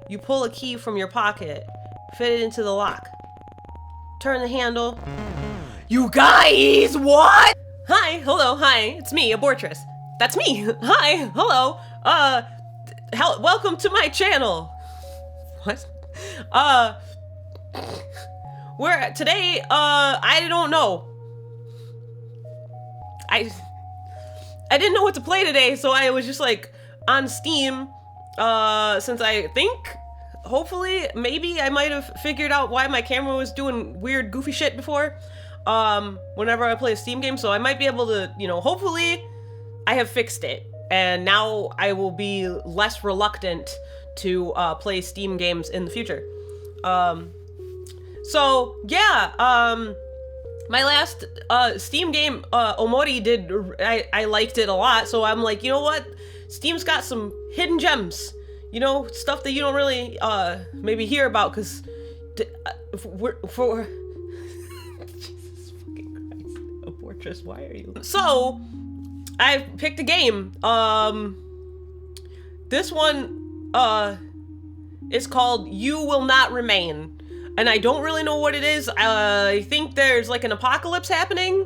You pull a key from your pocket. Fit it into the lock. Turn the handle. You guys, what? Hi, hello, hi. It's me, Abortress. That's me. Hi, hello. Welcome to my channel. What? Where today, I don't know. I didn't know what to play today, so I was just like on Steam, since I think, hopefully, maybe I might have figured out why my camera was doing weird, goofy shit before, whenever I play a Steam game, so I might be able to, you know, hopefully I have fixed it, and now I will be less reluctant to, play Steam games in the future. So, yeah, my last Steam game, Omori, I liked it a lot, so I'm like, you know what? Steam's got some hidden gems, you know, stuff that you don't really maybe hear about, because for Jesus fucking Christ, Fortress, why are you? So, I picked a game. This one is called You Will Not Remain. And I don't really know what it is. I think there's like an apocalypse happening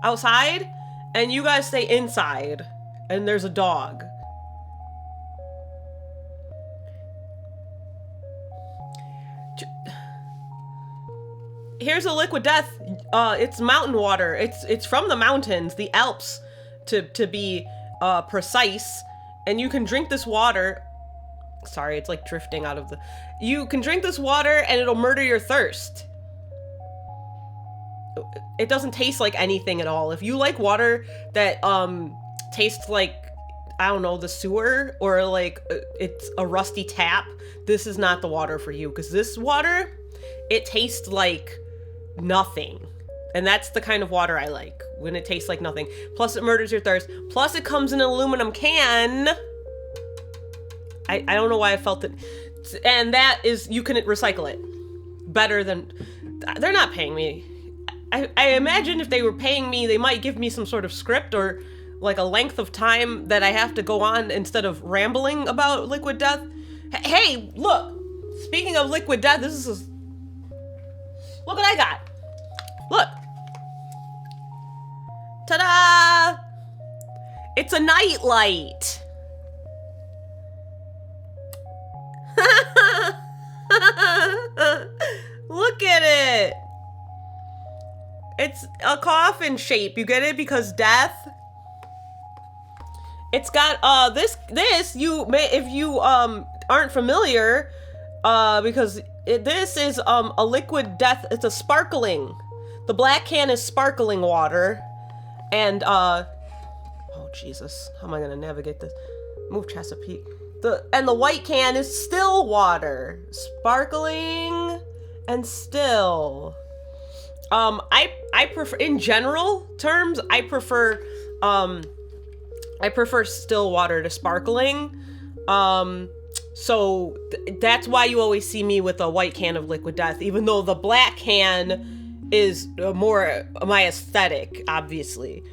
outside, and you guys stay inside, and there's a dog. Here's a liquid death. It's mountain water. It's from the mountains, the Alps, to be precise. And you can drink this water. Sorry, it's like drifting out of the... You can drink this water and it'll murder your thirst. It doesn't taste like anything at all. If you like water that tastes like, I don't know, the sewer, or like it's a rusty tap, this is not the water for you, because this water, it tastes like nothing. And that's the kind of water I like, when it tastes like nothing. Plus it murders your thirst. Plus it comes in an aluminum can. I don't know why I felt it. And that is, you can recycle it. Better than, they're not paying me. I imagine if they were paying me, they might give me some sort of script or like a length of time that I have to go on instead of rambling about liquid death. Hey, look, speaking of liquid death, this is, look what I got. Look. Ta-da! It's a night light. Look at it. It's a coffin shape. You get it? Because death. It's got this you may, if you aren't familiar, because this is a liquid death. It's a sparkling. The black can is sparkling water, and oh Jesus, how am I gonna navigate this? Move Chesapeake. And the white can is still water. Sparkling and still. I prefer, in general terms, I prefer still water to sparkling. So that's why you always see me with a white can of liquid death, even though the black can is more my aesthetic, obviously.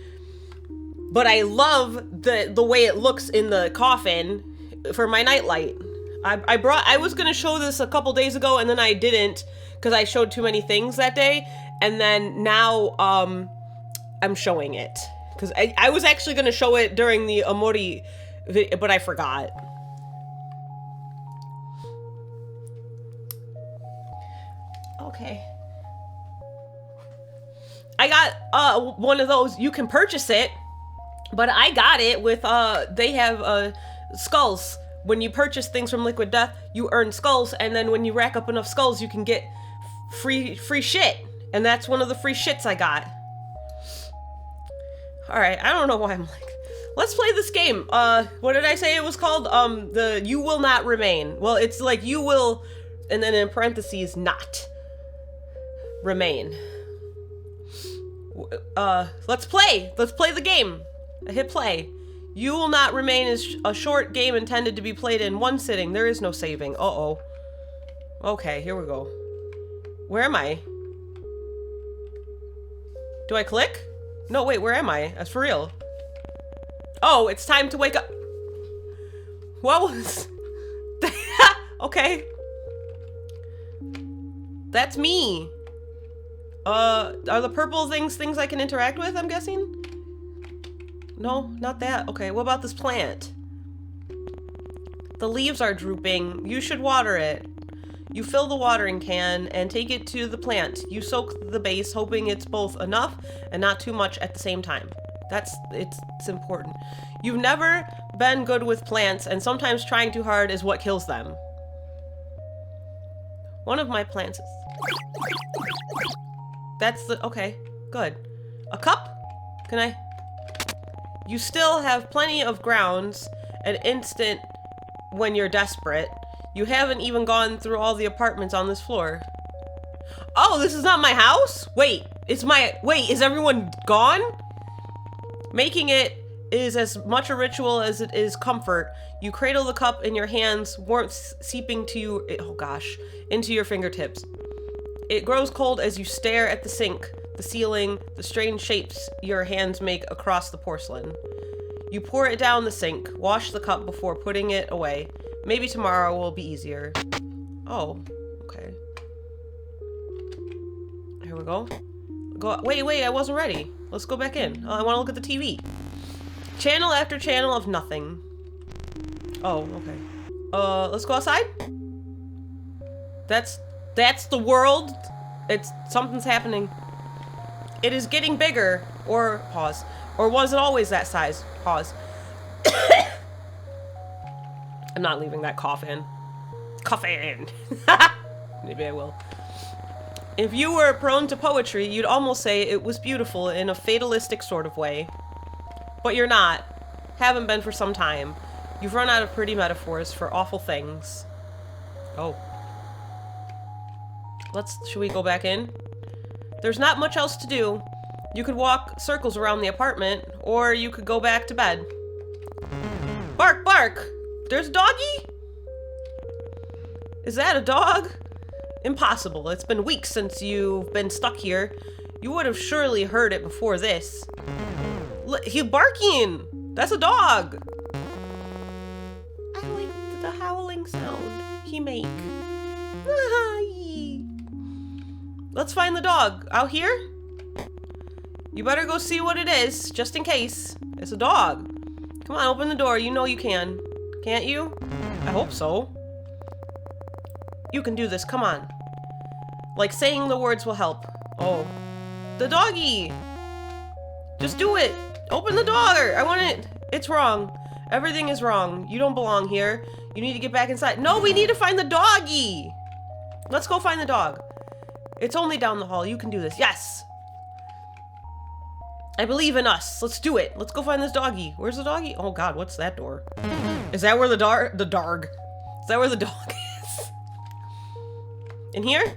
But I love the way it looks in the coffin for my nightlight. I was gonna show this a couple days ago, and then I didn't because I showed too many things that day, and then now I'm showing it because I was actually gonna show it during the Omori video, but I forgot. Okay, I got one of those. You can purchase it, but I got it with they have skulls. When you purchase things from Liquid Death, you earn skulls, and then when you rack up enough skulls, you can get free shit. And that's one of the free shits I got. Alright, I don't know why I'm like... Let's play this game. What did I say it was called? The You Will Not Remain. Well, it's like you will, and then in parentheses, not remain. Let's play. Let's play the game. I hit play. You Will Not Remain is a short game intended to be played in one sitting. There is no saving. Uh-oh. Okay, here we go. Where am I? Do I click? No, wait, where am I? That's for real. Oh, it's time to wake up. What was... Okay. That's me. Are the purple things I can interact with, I'm guessing? No, not that. Okay, what about this plant? The leaves are drooping. You should water it. You fill the watering can and take it to the plant. You soak the base, hoping it's both enough and not too much at the same time. It's important. You've never been good with plants, and sometimes trying too hard is what kills them. One of my plants is... That's the... Okay, good. A cup? Can I... You still have plenty of grounds, an instant when you're desperate. You haven't even gone through all the apartments on this floor. Oh, this is not my house? Wait, is everyone gone? Making it is as much a ritual as it is comfort. You cradle the cup in your hands, warmth seeping to you, oh gosh, into your fingertips. It grows cold as you stare at the sink, the ceiling, the strange shapes your hands make across the porcelain. You pour it down the sink, wash the cup before putting it away. Maybe tomorrow will be easier. Oh, okay. Here we go. Wait, I wasn't ready. Let's go back in. I want to look at the TV. Channel after channel of nothing. Oh, okay. Let's go outside? That's the world? Something's happening. It is getting bigger. Or, pause. Or was it always that size? Pause. I'm not leaving that cough in. Cough in. Maybe I will. If you were prone to poetry, you'd almost say it was beautiful in a fatalistic sort of way. But you're not. Haven't been for some time. You've run out of pretty metaphors for awful things. Oh. Should we go back in? There's not much else to do. You could walk circles around the apartment, or you could go back to bed. Bark, bark! There's a doggy? Is that a dog? Impossible. It's been weeks since you've been stuck here. You would have surely heard it before this. He's barking! That's a dog! I like the howling sound he make. Let's find the dog. Out here? You better go see what it is, just in case. It's a dog. Come on, open the door. You know you can. Can't you? I hope so. You can do this. Come on. Like saying the words will help. Oh. The doggy! Just do it! Open the door! I want it! It's wrong. Everything is wrong. You don't belong here. You need to get back inside. No, we need to find the doggy! Let's go find the dog. It's only down the hall. You can do this. Yes! I believe in us. Let's do it. Let's go find this doggy. Where's the doggy? Oh god, what's that door? Is that where the darg? Is that where the dog is? In here?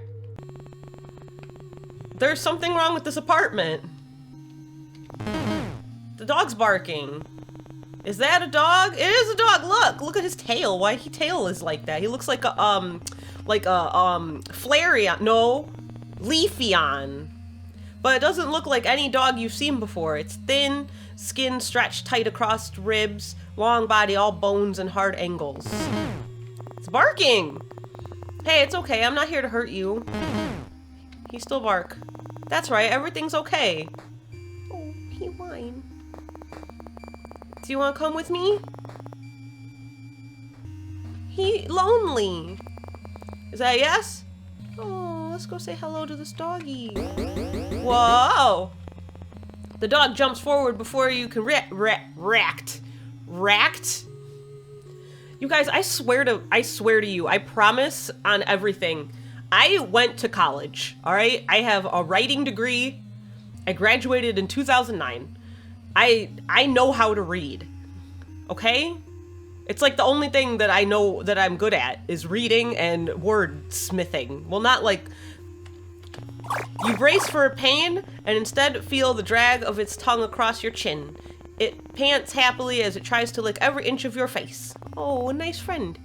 There's something wrong with this apartment. The dog's barking. Is that a dog? It is a dog. Look at his tail. Why his tail is like that? He looks like a Flareon. No, Leafeon. But it doesn't look like any dog you've seen before. It's thin, skin stretched tight across ribs, long body, all bones and hard angles. It's barking. Hey, it's okay. I'm not here to hurt you. He still bark. That's right. Everything's okay. Oh, he whine. Do you want to come with me? He lonely. Is that a yes? Oh, let's go say hello to this doggy. Whoa! The dog jumps forward before you can react. You guys, I swear to you, I promise on everything. I went to college, all right? I have a writing degree. I graduated in 2009. I know how to read, okay? It's like the only thing that I know that I'm good at is reading and wordsmithing. Well, not like... You brace for pain and instead feel the drag of its tongue across your chin. It pants happily as it tries to lick every inch of your face. Oh, a nice friend.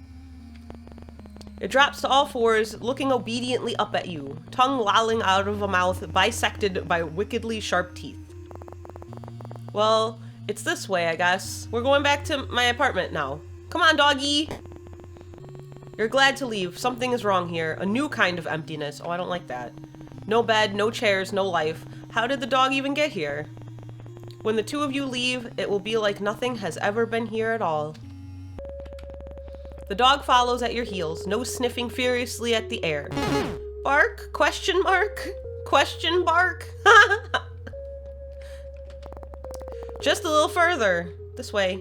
It drops to all fours, looking obediently up at you, tongue lolling out of a mouth bisected by wickedly sharp teeth. Well, it's this way, I guess. We're going back to my apartment now. Come on, doggy. You're glad to leave. Something is wrong here. A new kind of emptiness. Oh, I don't like that. No bed, no chairs, no life. How did the dog even get here? When the two of you leave, it will be like nothing has ever been here at all. The dog follows at your heels, nose sniffing furiously at the air. Bark? Question mark? Question bark? Just a little further. This way.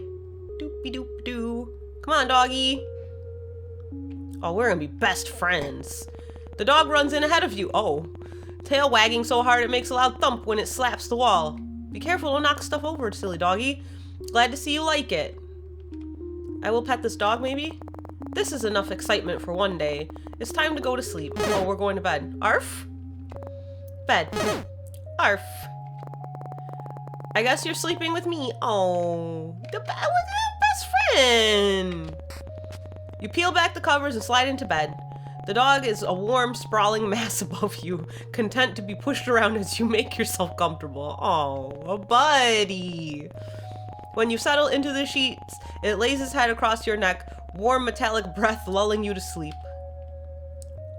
Doopy doop doo. Come on, doggy. Oh, we're gonna be best friends. The dog runs in ahead of you. Oh. Tail wagging so hard it makes a loud thump when it slaps the wall. Be careful, don't knock stuff over, silly doggy. Glad to see you like it. I will pet this dog, maybe? This is enough excitement for one day. It's time to go to sleep. Oh, we're going to bed. Arf? Bed. Arf. I guess you're sleeping with me. Oh, the best friend. You peel back the covers and slide into bed. The dog is a warm, sprawling mass above you, content to be pushed around as you make yourself comfortable. Oh, a buddy. When you settle into the sheets, it lays its head across your neck, warm metallic breath lulling you to sleep.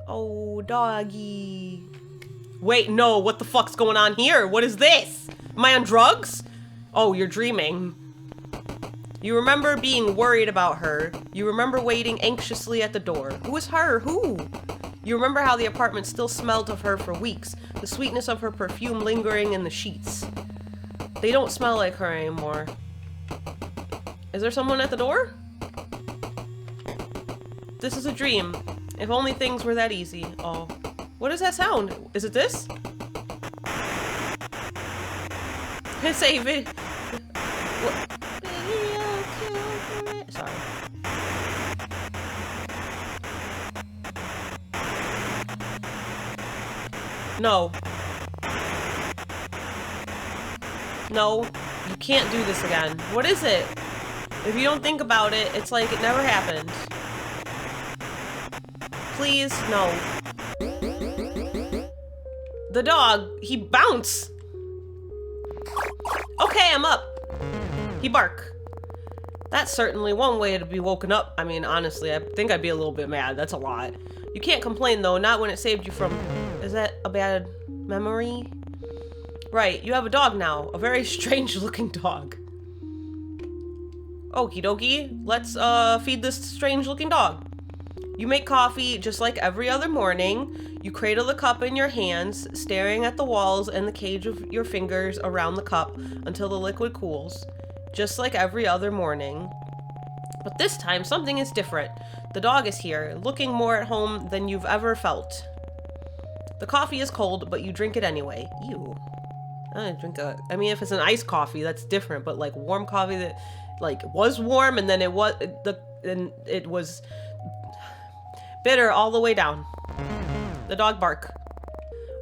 Oh, doggy. Wait, no, what the fuck's going on here? What is this? Am I on drugs? Oh, you're dreaming. You remember being worried about her. You remember waiting anxiously at the door. Who is her? Who? You remember how the apartment still smelled of her for weeks, the sweetness of her perfume lingering in the sheets. They don't smell like her anymore. Is there someone at the door? This is a dream. If only things were that easy. Oh. What is that sound? Is it this? Save it. What? Sorry. No. No. You can't do this again. What is it? If you don't think about it, it's like it never happened. Please, no. The dog, he bounced. Okay, I'm up. He bark. That's certainly one way to be woken up. I mean, honestly, I think I'd be a little bit mad. That's a lot. You can't complain, though. Not when it saved you from... Is that a bad memory? Right, you have a dog now. A very strange-looking dog. Okie dokie. Let's, feed this strange-looking dog. You make coffee just like every other morning. You cradle the cup in your hands, staring at the walls and the cage of your fingers around the cup until the liquid cools. Just like every other morning. But this time, something is different. The dog is here, looking more at home than you've ever felt. The coffee is cold, but you drink it anyway. Ew. I mean, if it's an iced coffee, that's different, but like warm coffee that like was warm and then it was bitter all the way down. The dog bark.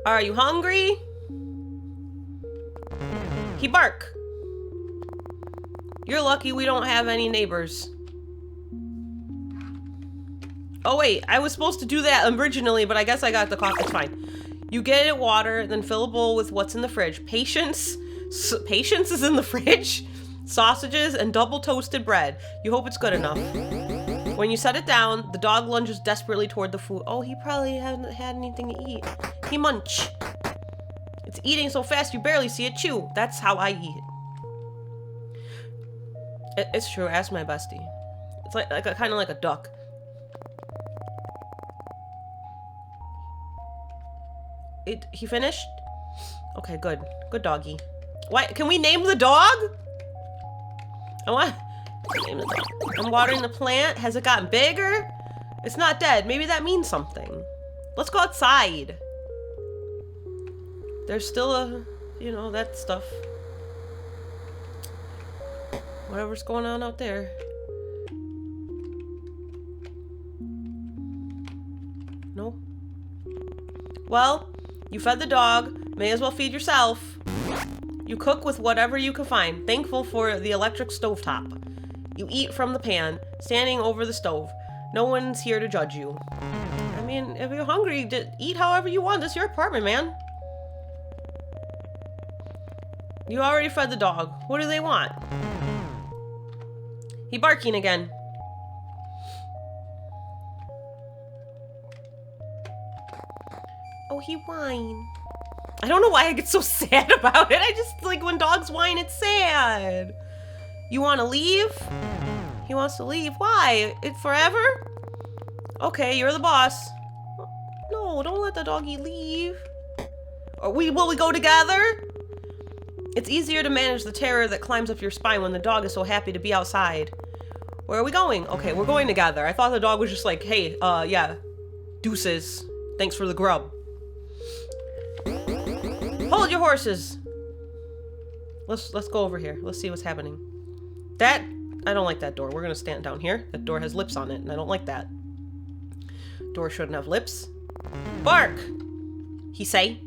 Are you hungry? He bark. You're lucky we don't have any neighbors. Oh wait, I was supposed to do that originally, but I guess I got the coffee. It's fine. You get it water, then fill a bowl with what's in the fridge. Patience is in the fridge. Sausages and double toasted bread. You hope it's good enough. When you set it down, the dog lunges desperately toward the food. Oh, he probably hasn't had anything to eat. He munch. It's eating so fast you barely see it chew. That's how I eat. It's true, ask my bestie. It's like kind of like a duck. He finished? Okay, good. Good doggy. Why? Can we name the dog? I want to name the dog. I'm watering the plant. Has it gotten bigger? It's not dead. Maybe that means something. Let's go outside. There's still a, you know, that stuff. Whatever's going on out there. No? Well, you fed the dog. May as well feed yourself. You cook with whatever you can find, thankful for the electric stovetop. You eat from the pan, standing over the stove. No one's here to judge you. I mean, if you're hungry, eat however you want. It's your apartment, man. You already fed the dog. What do they want? He barking again. Oh, he whine. I don't know why I get so sad about it. I just, like, when dogs whine, it's sad. You want to leave? He wants to leave. Why? It forever? Okay, you're the boss. No, don't let the doggy leave. Will we go together? It's easier to manage the terror that climbs up your spine when the dog is so happy to be outside. Where are we going? Okay, we're going together. I thought the dog was just like, hey, yeah, deuces. Thanks for the grub. Hold your horses. Let's go over here. Let's see what's happening. I don't like that door. We're gonna stand down here. That door has lips on it, and I don't like that. Door shouldn't have lips. Bark! He say.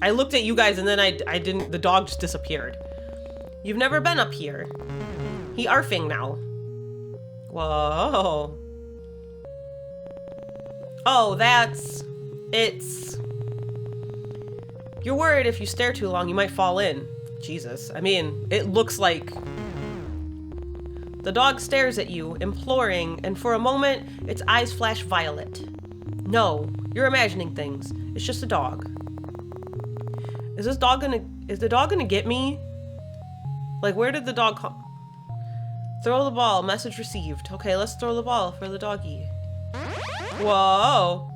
I looked at you guys and then I didn't, the dog just disappeared. You've never been up here. He arfing now. Whoa. Oh, it's... You're worried if you stare too long, you might fall in. Jesus. I mean, it looks like... The dog stares at you, imploring, and for a moment, its eyes flash violet. No, you're imagining things. It's just a dog. Is the dog gonna get me? Like, where did the dog come? Throw the ball, message received. Okay, let's throw the ball for the doggy. Whoa.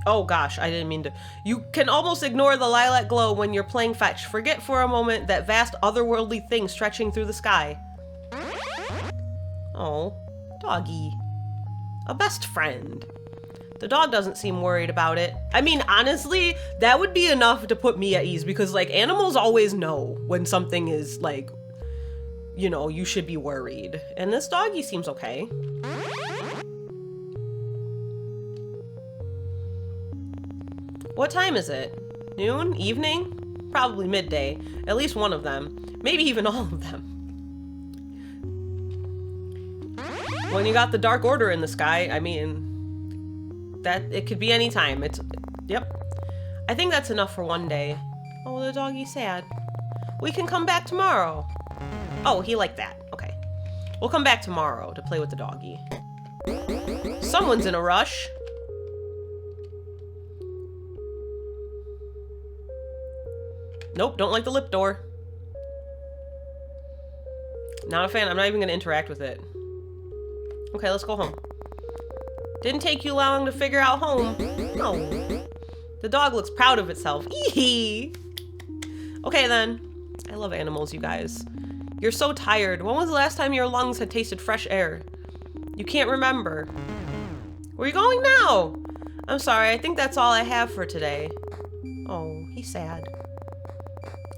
Oh gosh, I didn't mean to. You can almost ignore the lilac glow when you're playing fetch. Forget for a moment that vast otherworldly thing stretching through the sky. Oh, doggy. A best friend. The dog doesn't seem worried about it. I mean, honestly, that would be enough to put me at ease because, like, animals always know when something is, like, you know, you should be worried. And this doggy seems okay. What time is it? Noon? Evening? Probably midday. At least one of them. Maybe even all of them. When you got the Dark Order in the sky, I mean... that it could be any time. Yep. I think that's enough for one day. Oh, the doggy's sad. We can come back tomorrow. Oh, he liked that. Okay. We'll come back tomorrow to play with the doggy. Someone's in a rush. Nope, don't like the lip door. Not a fan. I'm not even gonna interact with it. Okay, let's go home. Didn't take you long to figure out home. No. The dog looks proud of itself. Eehee. Okay then. I love animals, you guys. You're so tired. When was the last time your lungs had tasted fresh air? You can't remember. Where are you going now? I'm sorry, I think that's all I have for today. Oh, he's sad.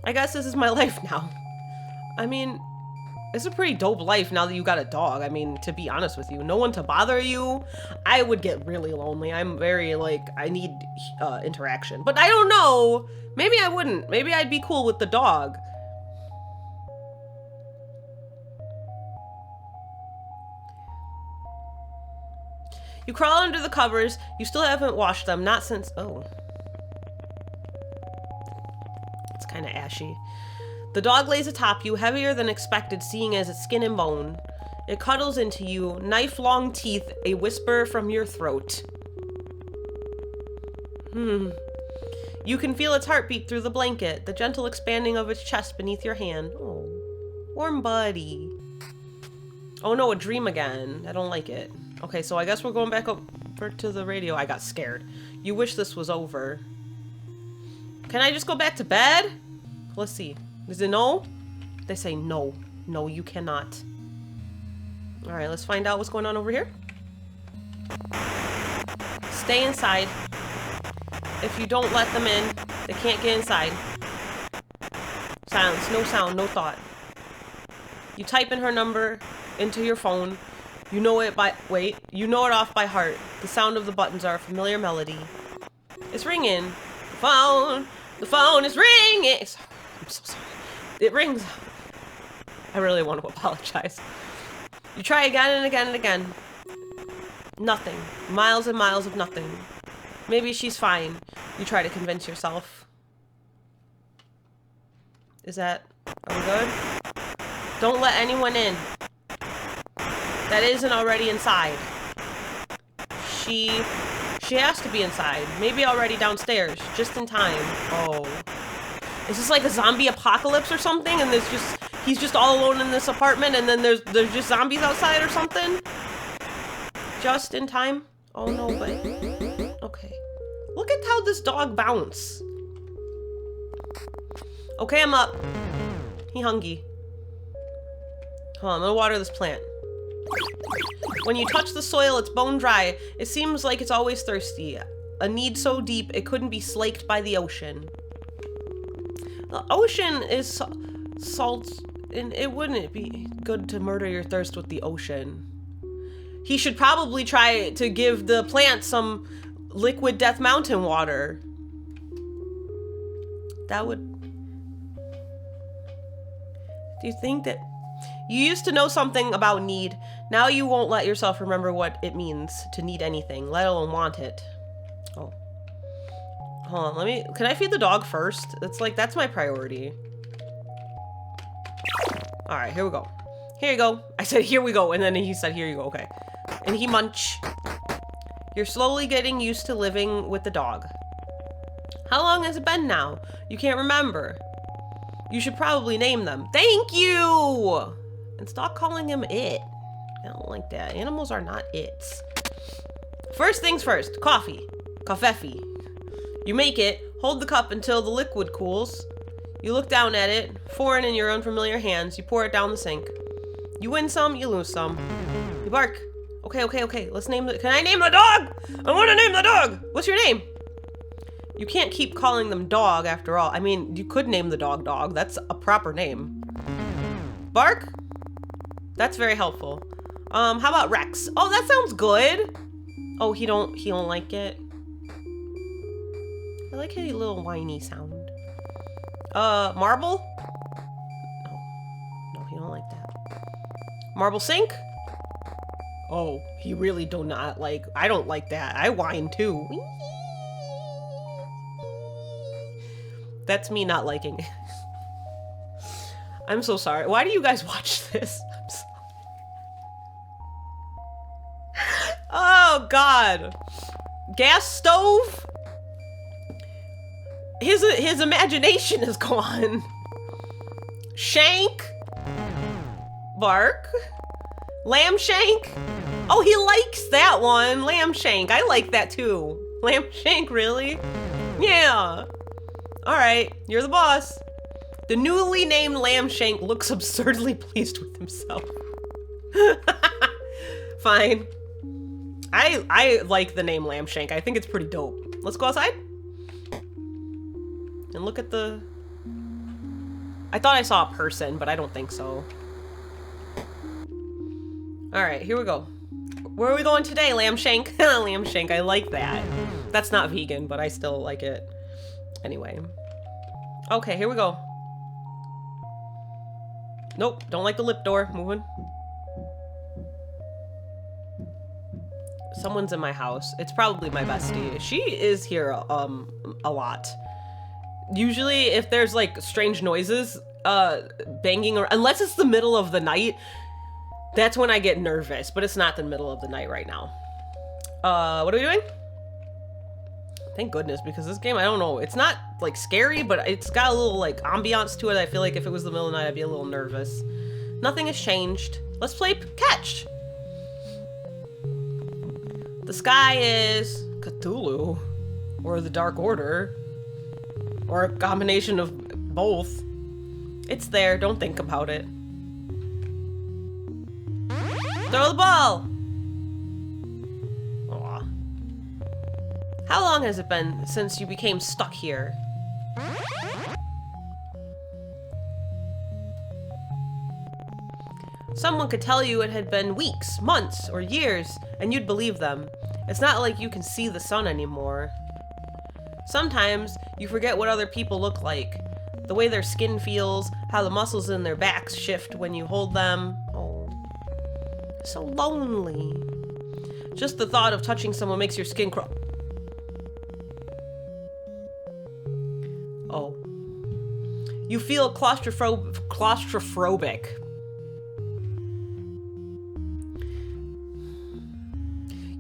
I guess this is my life now. I mean, it's a pretty dope life now that you got a dog. I mean, to be honest with you, no one to bother you. I would get really lonely. I'm very, like, I need interaction. But I don't know. Maybe I wouldn't. Maybe I'd be cool with the dog. You crawl under the covers. You still haven't washed them. Not since... Oh. It's kind of ashy. The dog lays atop you, heavier than expected, seeing as it's skin and bone. It cuddles into you, knife-long teeth, a whisper from your throat. You can feel its heartbeat through the blanket, the gentle expanding of its chest beneath your hand. Oh, warm buddy. Oh no, a dream again. I don't like it. Okay, so I guess we're going back over to the radio. I got scared. You wish this was over. Can I just go back to bed? Let's see. Is it no? They say no. No, you cannot. Alright, let's find out what's going on over here. Stay inside. If you don't let them in, they can't get inside. Silence. No sound. No thought. You type in her number into your phone. You know it by... Wait. You know it off by heart. The sound of the buttons are a familiar melody. It's ringing. The phone. The phone is ringing. I'm so sorry. It rings. I really want to apologize. You try again and again and again. Nothing. Miles and miles of nothing. Maybe she's fine. You try to convince yourself. Is that... Are we good? Don't let anyone in that isn't already inside. She has to be inside. Maybe already downstairs, just in time. Oh. Is this like a zombie apocalypse or something? And he's just all alone in this apartment and then there's just zombies outside or something? Just in time? Oh no, but... Okay. Look at how this dog bounce. Okay, I'm up. He hungry. Hold on, I'm gonna water this plant. When you touch the soil, it's bone dry. It seems like it's always thirsty. A need so deep, it couldn't be slaked by the ocean. The ocean is salt, and it wouldn't be good to murder your thirst with the ocean. He should probably try to give the plant some liquid Death Mountain water. That would... Do you think that... You used to know something about need. Now you won't let yourself remember what it means to need anything, let alone want it. Oh. Hold on, can I feed the dog first? That's my priority. All right, here we go. Here you go. I said, here we go, and then he said, here you go, okay. And he munch. You're slowly getting used to living with the dog. How long has it been now? You can't remember. You should probably name them. Thank you! And stop calling him it. I don't like that. Animals are not its. First things first, coffee. Coffee. You make it, hold the cup until the liquid cools. You look down at it, foreign in your unfamiliar hands. You pour it down the sink. You win some, you lose some. You bark. Okay. Let's name the... Can I name the dog? I want to name the dog! What's your name? You can't keep calling them dog after all. I mean, you could name the dog dog. That's a proper name. Bark? That's very helpful. How about Rex? Oh, that sounds good. Oh, he don't like it. I like his little whiny sound. Marble? No, he don't like that. Marble sink? Oh, he really do not like... I don't like that. I whine too. That's me not liking it. I'm so sorry. Why do you guys watch this? I'm sorry. Oh, God. Gas stove? His imagination is gone. Shank? Bark? Lamb shank? Oh, he likes that one. Lamb shank. I like that too. Lamb shank, really? Yeah. All right, you're the boss. The newly named Lamb Shank looks absurdly pleased with himself. Fine. I like the name Lamb Shank. I think it's pretty dope. Let's go outside. And look at the... I thought I saw a person, but I don't think so. All right, here we go. Where are we going today, Lamb Shank? Lamb Shank, I like that. That's not vegan, but I still like it. Anyway. Okay, here we go. Nope, don't like the lip door. Moving. Someone's in my house. It's probably my bestie. She is here a lot. Usually if there's like strange noises banging or unless it's the middle of the night, that's when I get nervous, but it's not the middle of the night right now. What are we doing? Thank goodness, because this game, I don't know, it's not like scary, but it's got a little like ambiance to it. I feel like if it was the middle of the night, I'd be a little nervous. Nothing has changed. Let's play catch. The sky is Cthulhu, or the Dark Order, or a combination of both. It's there, don't think about it. Throw the ball! Aw. How long has it been since you became stuck here? Someone could tell you it had been weeks, months, or years, and you'd believe them. It's not like you can see the sun anymore. Sometimes you forget what other people look like. The way their skin feels, how the muscles in their backs shift when you hold them. Oh, so lonely. Just the thought of touching someone makes your skin crawl. Oh. You feel claustrophobic.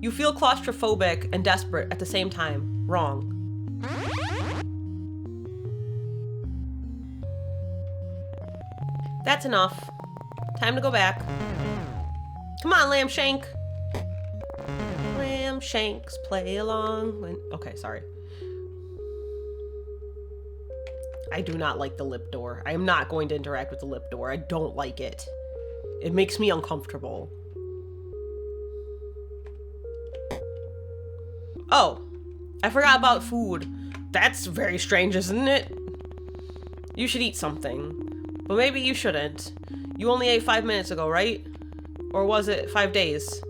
You feel claustrophobic and desperate at the same time. Wrong. That's enough. Time to go back. Come on, Lamb Shank. Lamb Shanks, play along. Okay, sorry. I do not like the lip door. I am not going to interact with the lip door. I don't like it. It makes me uncomfortable. Oh, I forgot about food. That's very strange, isn't it? You should eat something. But maybe you shouldn't. You only ate 5 minutes ago, right? Or was it 5 days?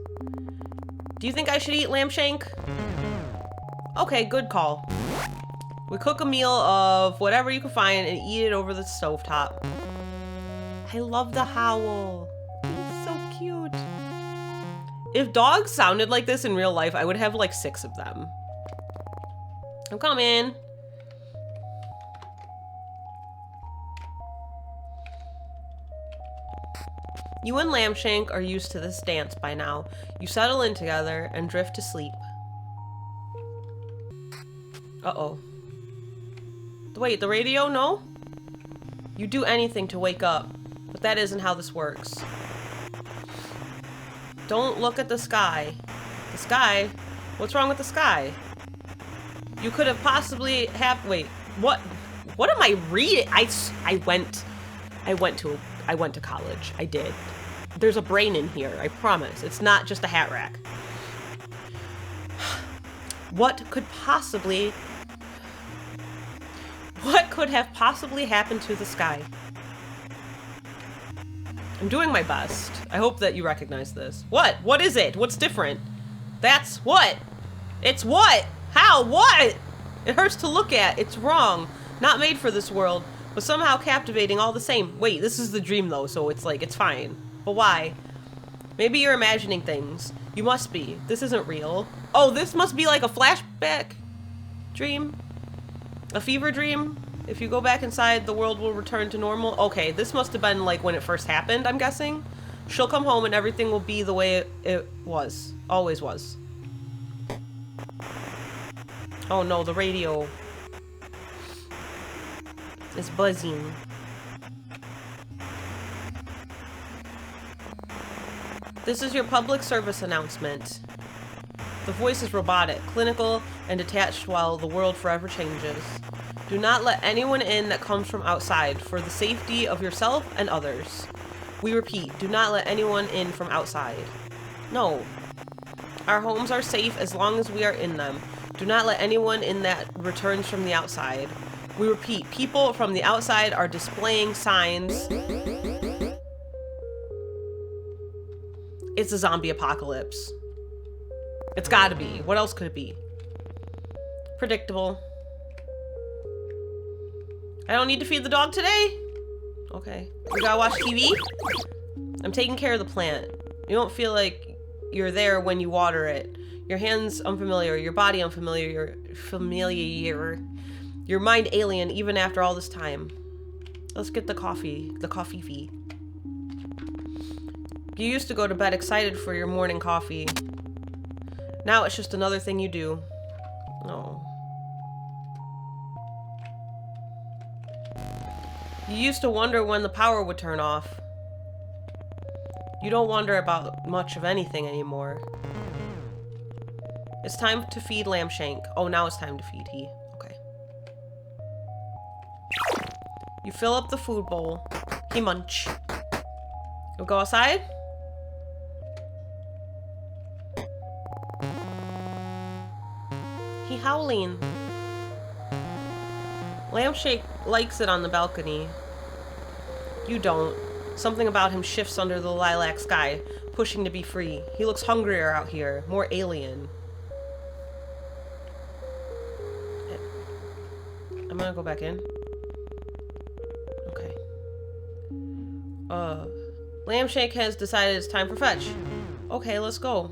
Do you think I should eat lamb shank? Okay, good call. We cook a meal of whatever you can find and eat it over the stovetop. I love the howl. He's so cute. If dogs sounded like this in real life, I would have like 6 of them. I'm coming. You and Lambshank are used to this dance by now. You settle in together and drift to sleep. Uh-oh. Wait, the radio? No? You do anything to wake up, but that isn't how this works. Don't look at the sky. The sky? What's wrong with the sky? You could have possibly wait, what am I reading? I went to college. I did. There's a brain in here, I promise. It's not just a hat rack. What could have possibly happened to the sky? I'm doing my best. I hope that you recognize this. What? What is it? What's different? That's what? It's what? How? What? It hurts to look at. It's wrong. Not made for this world, but somehow captivating all the same. Wait, this is the dream though, so it's like, it's fine. But why? Maybe you're imagining things. You must be. This isn't real. Oh, this must be like a flashback dream? A fever dream? If you go back inside, the world will return to normal. Okay, this must have been like when it first happened, I'm guessing. She'll come home and everything will be the way it was. Always was. Oh no, the radio is buzzing. This is your public service announcement. The voice is robotic, clinical, and detached while the world forever changes. Do not let anyone in that comes from outside for the safety of yourself and others. We repeat, do not let anyone in from outside. No. Our homes are safe as long as we are in them. Do not let anyone in that returns from the outside. We repeat, people from the outside are displaying signs. It's a zombie apocalypse. It's gotta be. What else could it be? Predictable. I don't need to feed the dog today? Okay. We gotta watch TV? I'm taking care of the plant. You don't feel like you're there when you water it. Your hands unfamiliar, your body unfamiliar, your mind alien even after all this time. Let's get the coffee fee. You used to go to bed excited for your morning coffee. Now it's just another thing you do. Oh. You used to wonder when the power would turn off. You don't wonder about much of anything anymore. It's time to feed Lambshank. Oh, now it's time to feed he. Okay. You fill up the food bowl. He munch. You'll go outside? He howling. Lambshank likes it on the balcony. You don't. Something about him shifts under the lilac sky, pushing to be free. He looks hungrier out here, more alien. I'm gonna go back in. Okay. Lambshank has decided it's time for fetch. Okay, let's go.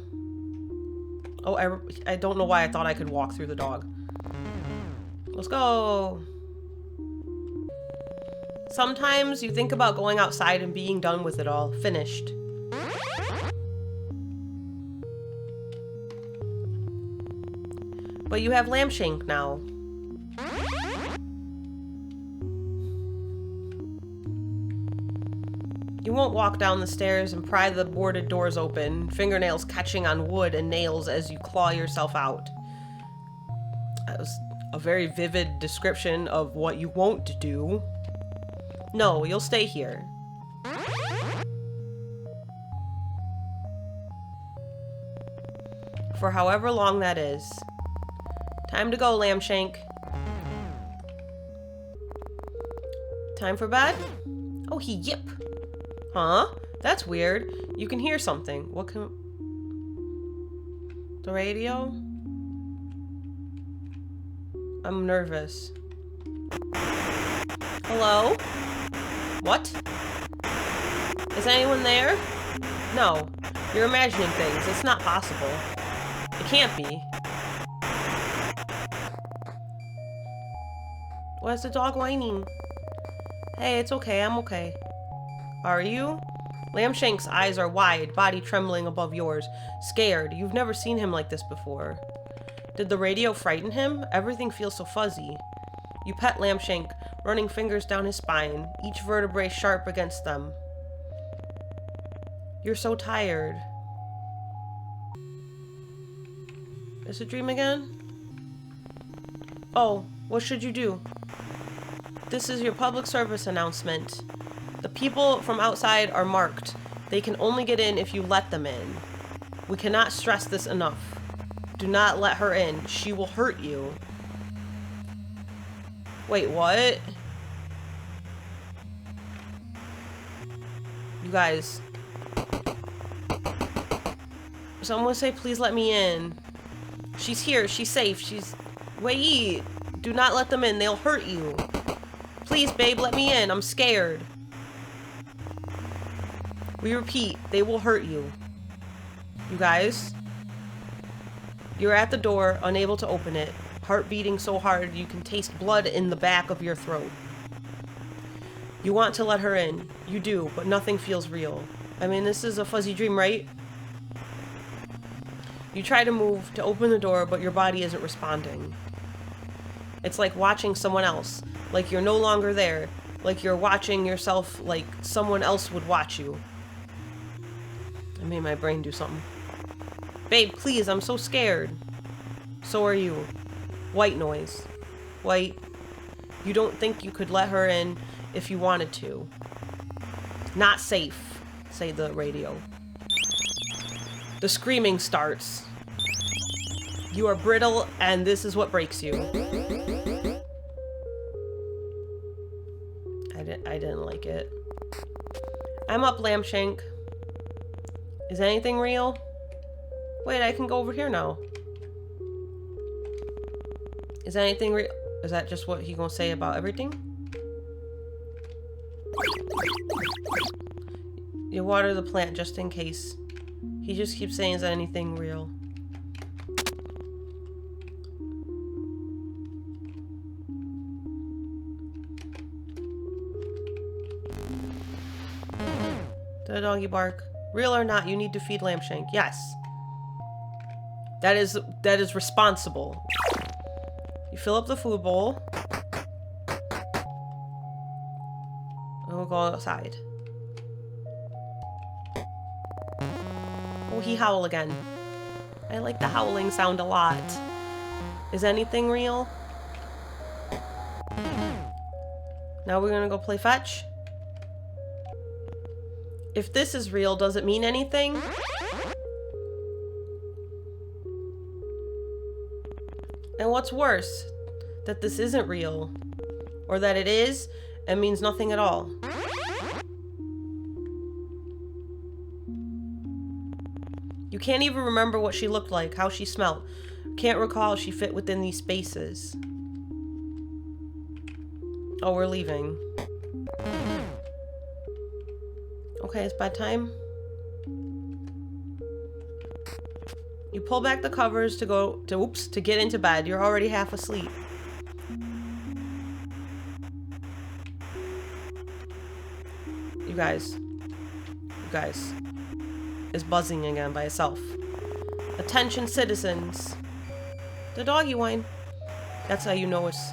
Oh, I don't know why I thought I could walk through the dog. Let's go. Sometimes you think about going outside and being done with it all. Finished. But you have Lampshank now. You won't walk down the stairs and pry the boarded doors open, fingernails catching on wood and nails as you claw yourself out. That was a very vivid description of what you won't do. No, you'll stay here. For however long that is. Time to go, Lampshank. Time for bed? Oh, he yip. Huh? That's weird. You can hear something. What can... The radio? I'm nervous. Hello? What? Is anyone there? No. You're imagining things. It's not possible. It can't be. Why is the dog whining? Hey, it's okay. I'm okay. Are you? Lampshank's eyes are wide, body trembling above yours. Scared. You've never seen him like this before. Did the radio frighten him? Everything feels so fuzzy. You pet Lampshank, running fingers down his spine, each vertebrae sharp against them. You're so tired. Is it a dream again? Oh, what should you do? This is your public service announcement. The people from outside are marked. They can only get in if you let them in. We cannot stress this enough. Do not let her in. She will hurt you. Wait, what? You guys. Someone say, please let me in. She's here. She's safe. She's... Wait. Do not let them in. They'll hurt you. Please, babe, let me in. I'm scared. We repeat, they will hurt you. You guys. You're at the door, unable to open it. Heart beating so hard you can taste blood in the back of your throat. You want to let her in. You do, but nothing feels real. I mean, this is a fuzzy dream, right? You try to move to open the door, but your body isn't responding. It's like watching someone else. Like you're no longer there. Like you're watching yourself like someone else would watch you. I made my brain do something. Babe, please, I'm so scared. So are you. White noise. White. You don't think you could let her in if you wanted to. Not safe, say the radio. The screaming starts. You are brittle, and this is what breaks you. I didn't like it. I'm up, Lampshank. Is anything real? Wait, I can go over here now. Is anything real? Is that just what he gonna say about everything? You water the plant just in case. He just keeps saying, is anything real? Did a doggy bark? Real or not, you need to feed Lampshank. Yes. That is responsible. You fill up the food bowl. And we'll go outside. Oh, he howl again. I like the howling sound a lot. Is anything real? Now we're gonna go play fetch. If this is real, does it mean anything? And what's worse, that this isn't real, or that it is and means nothing at all. You can't even remember what she looked like, how she smelled. Can't recall if she fit within these spaces. Oh, we're leaving. Okay, it's bedtime. You pull back the covers to get into bed. You're already half asleep. You guys is buzzing again by itself. Attention citizens. The doggy whine. That's how you know it's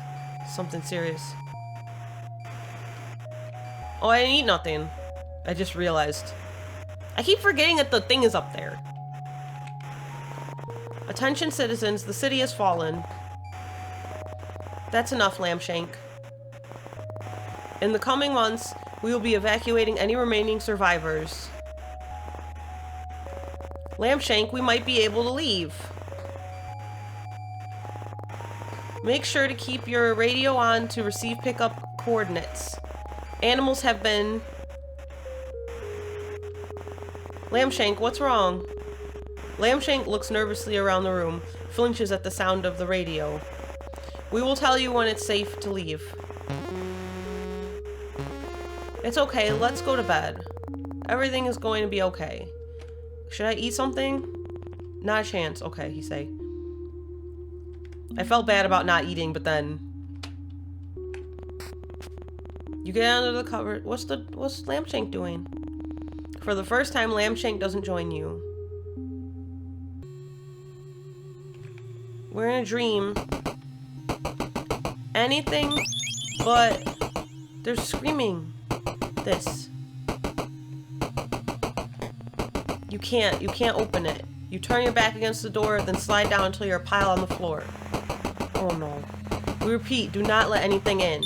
something serious. Oh, I didn't eat nothing. I just realized. I keep forgetting that the thing is up there. Attention citizens, the city has fallen. That's enough, Lambshank. In the coming months, we will be evacuating any remaining survivors. Lambshank, we might be able to leave. Make sure to keep your radio on to receive pickup coordinates. Animals have been... Lambshank, what's wrong? Lambshank looks nervously around the room, flinches at the sound of the radio. We will tell you when it's safe to leave. It's okay, let's go to bed. Everything is going to be okay. Should I eat something? Not a chance. Okay, he say. I felt bad about not eating, but then... You get under the cover. What's Lambshank doing? For the first time, Lambshank doesn't join you. We're in a dream. Anything but... There's screaming. This. You can't open it. You turn your back against the door, then slide down until you're a pile on the floor. Oh no. We repeat, do not let anything in.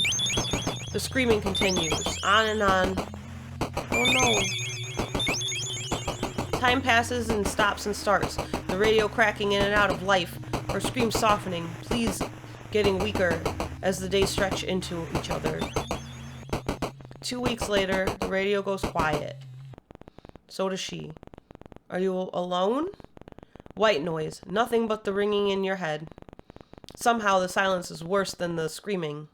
The screaming continues, on and on. Oh no. Time passes and stops and starts. The radio cracking in and out of life, her screams softening, pleas getting weaker as the days stretch into each other. 2 weeks later, the radio goes quiet. So does she. Are you alone? White noise, nothing but the ringing in your head. Somehow the silence is worse than the screaming.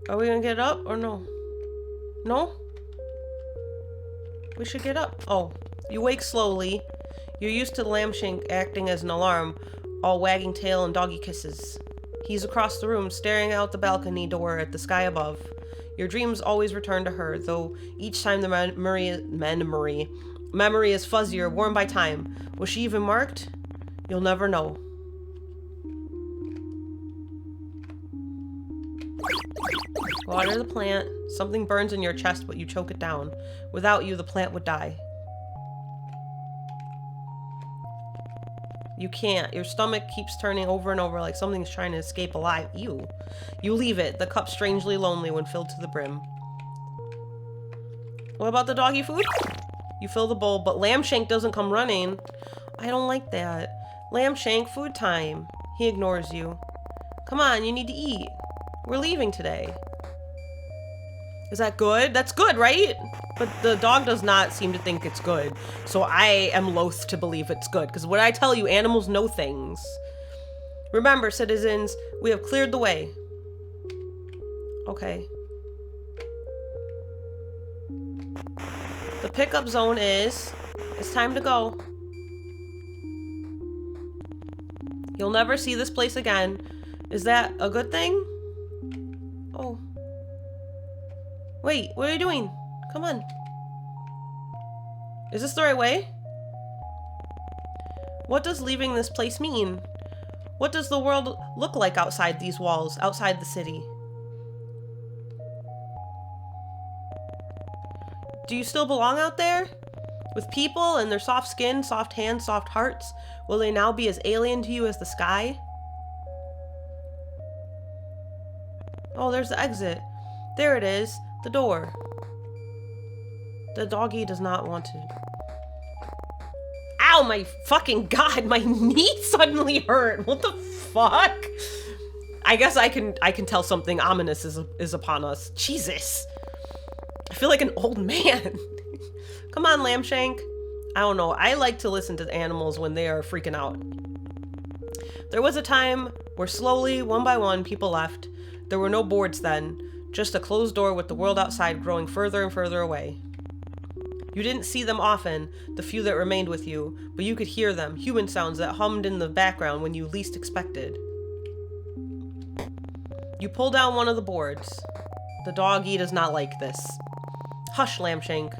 Are we gonna get up or no? No? We should get up. Oh, you wake slowly. You're used to Lambshank acting as an alarm, all wagging tail and doggy kisses. He's across the room, staring out the balcony door at the sky above. Your dreams always return to her, though each time the memory is fuzzier, worn by time. Was she even marked? You'll never know. Water the plant. Something burns in your chest, but you choke it down. Without you, the plant would die. You can't. Your stomach keeps turning over and over like something's trying to escape alive. Ew. You leave it, the cup strangely lonely when filled to the brim. What about the doggy food? You fill the bowl, but Lambshank doesn't come running. I don't like that. Lambshank, food time. He ignores you. Come on, you need to eat. We're leaving today. Is that good? That's good, right? But the dog does not seem to think it's good. So I am loath to believe it's good. Because when I tell you, animals know things. Remember, citizens, we have cleared the way. Okay. The pickup zone is... It's time to go. You'll never see this place again. Is that a good thing? Oh. Wait, what are you doing? Come on. Is this the right way? What does leaving this place mean? What does the world look like outside these walls, outside the city? Do you still belong out there? With people and their soft skin, soft hands, soft hearts, will they now be as alien to you as the sky? Oh, there's the exit. There it is, the door. The doggy does not want to. Ow, my fucking god, my knee suddenly hurt. What the fuck? I guess I can tell something ominous is upon us. Jesus. I feel like an old man. Come on, Lambshank. I don't know. I like to listen to animals when they are freaking out. There was a time where slowly, one by one, people left. There were no boards then, just a closed door with the world outside growing further and further away. You didn't see them often, the few that remained with you, but you could hear them, human sounds that hummed in the background when you least expected. You pull down one of the boards. The doggy does not like this. Hush, Lambshank.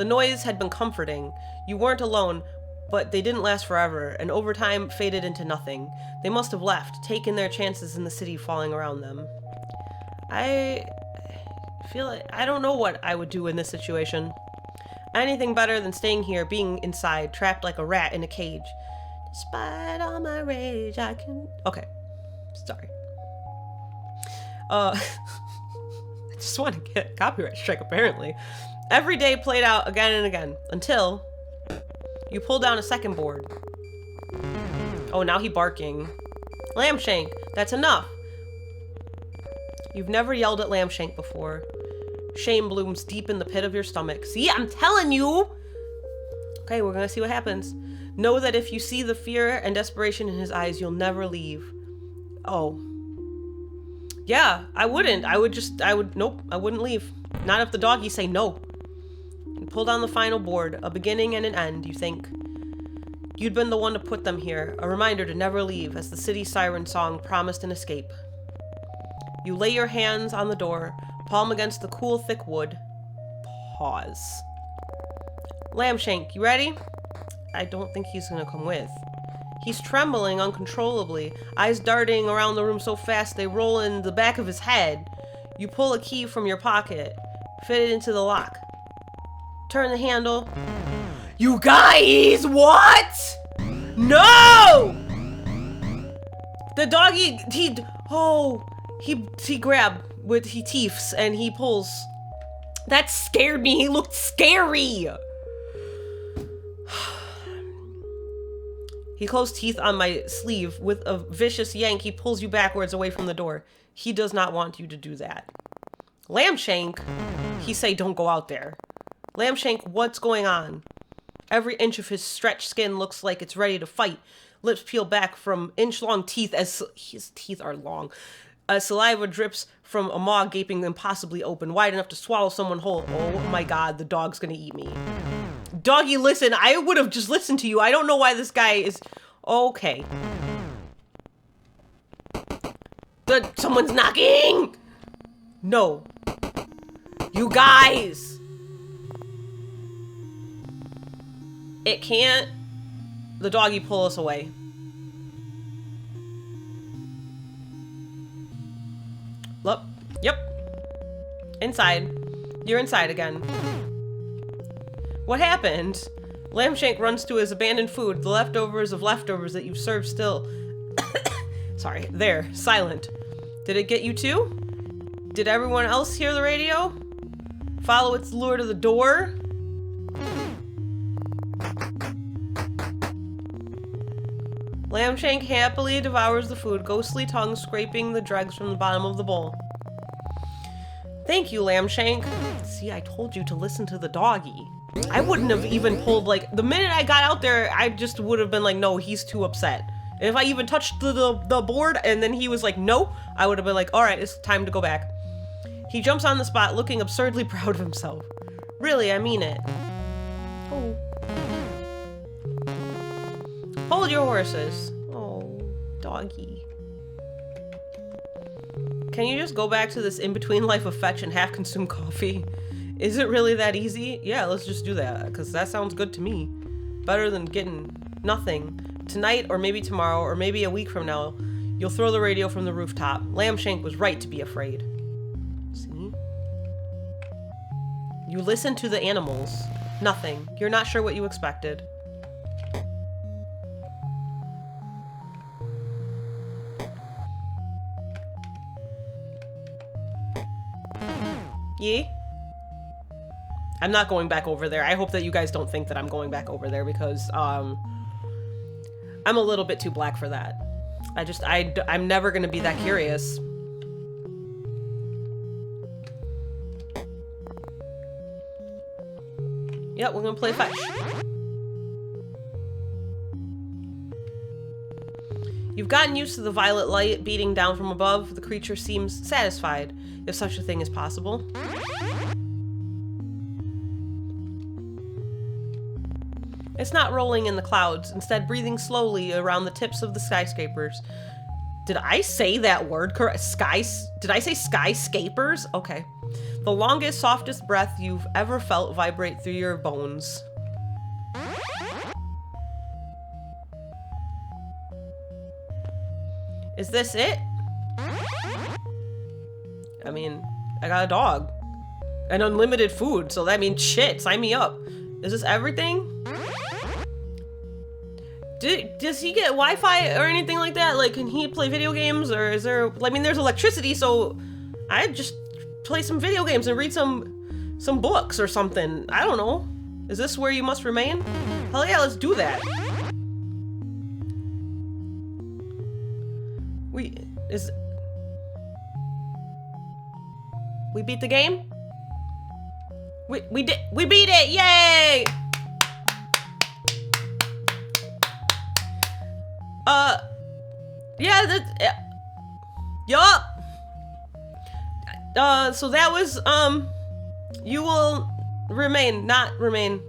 The noise had been comforting. You weren't alone, but they didn't last forever, and over time faded into nothing. They must have left, taken their chances in the city falling around them. I feel like I don't know what I would do in this situation. Anything better than staying here, being inside, trapped like a rat in a cage. Despite all my rage, I can... Okay. Sorry. I just want to get a copyright strike, apparently. Every day played out again and again, until you pull down a second board. Oh, now he barking. Lambshank, that's enough. You've never yelled at Lambshank before. Shame blooms deep in the pit of your stomach. See, I'm telling you! Okay, we're gonna see what happens. Know that if you see the fear and desperation in his eyes, you'll never leave. Oh. Yeah, I wouldn't. Nope, I wouldn't leave. Not if the doggies say no. You pull down the final board, a beginning and an end, you think. You'd been the one to put them here, a reminder to never leave, as the city siren song promised an escape. You lay your hands on the door, palm against the cool, thick wood. Pause. Lambshank, you ready? I don't think he's gonna come with. He's trembling uncontrollably, eyes darting around the room so fast they roll in the back of his head. You pull a key from your pocket, fit it into the lock. Turn the handle. You guys, what? No! The doggy, he grabbed with he teeths and he pulls. That scared me. He looked scary. He closed teeth on my sleeve. With a vicious yank, he pulls you backwards away from the door. He does not want you to do that. Lambshank, he say, don't go out there. Lambshank, what's going on? Every inch of his stretched skin looks like it's ready to fight. Lips peel back from inch-long teeth as his teeth are long. Saliva drips from a maw gaping impossibly open, wide enough to swallow someone whole. Oh my god, the dog's gonna eat me. Doggy, listen, I would have just listened to you. I don't know why this guy is... Okay. Good, someone's knocking! No. You guys! It can't... The doggy pull us away. Look. Yep. Inside. You're inside again. What happened? Lambshank runs to his abandoned food, the leftovers of leftovers that you've served still. Sorry, there, silent. Did it get you too? Did everyone else hear the radio? Follow its lure to the door? Lambshank happily devours the food, ghostly tongue scraping the dregs from the bottom of the bowl. Thank you, Lambshank. See, I told you to listen to the doggy. I wouldn't have even pulled, like, the minute I got out there, I just would have been like, no, he's too upset. And if I even touched the board and then he was like, no, I would have been like, all right, it's time to go back. He jumps on the spot, looking absurdly proud of himself. Really, I mean it. Oh. Hold your horses. Oh, doggy. Can you just go back to this in-between life of fetch and half-consumed coffee? Is it really that easy? Yeah, let's just do that, because that sounds good to me. Better than getting nothing. Tonight, or maybe tomorrow, or maybe a week from now, you'll throw the radio from the rooftop. Lambshank was right to be afraid. See? You listen to the animals. Nothing. You're not sure what you expected. Yee? I'm not going back over there. I hope that you guys don't think that I'm going back over there because, I'm a little bit too black for that. I'm never gonna be that curious. Yep, we're gonna play fetch. You've gotten used to the violet light beating down from above. The creature seems satisfied, if such a thing is possible. It's not rolling in the clouds, instead breathing slowly around the tips of the skyscrapers. Did I say that word correct? Did I say skyscapers? Okay. The longest, softest breath you've ever felt vibrate through your bones. Is this it? I mean, I got a dog. And unlimited food, so that means shit, sign me up. Is this everything? Does he get Wi-Fi or anything like that? Like, can he play video games, or is there... I mean, there's electricity, so I'd just play some video games and read some books or something. I don't know. Is this where you must remain? Hell yeah, let's do that. We beat the game? We beat it, yay! Yeah, yup. So that was, you will remain, not remain.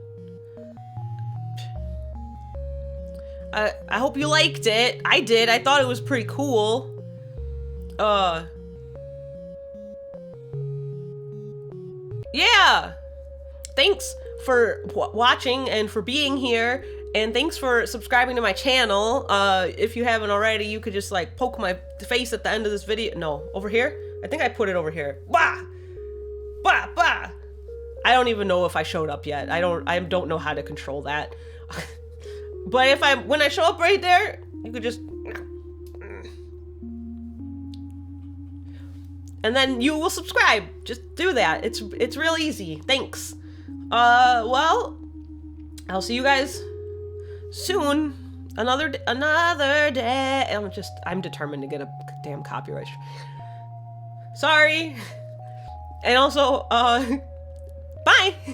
I hope you liked it. I did. I thought it was pretty cool. Yeah. Thanks for watching and for being here. And thanks for subscribing to my channel. If you haven't already, you could just like poke my face at the end of this video. No, over here? I think I put it over here. Bah! Bah! Bah! I don't even know if I showed up yet. I don't know how to control that. But when I show up right there, you could just... And then you will subscribe. Just do that. It's real easy. Thanks. Well, I'll see you guys soon. Another day. I'm determined to get a damn copyright. Sorry. And also, bye.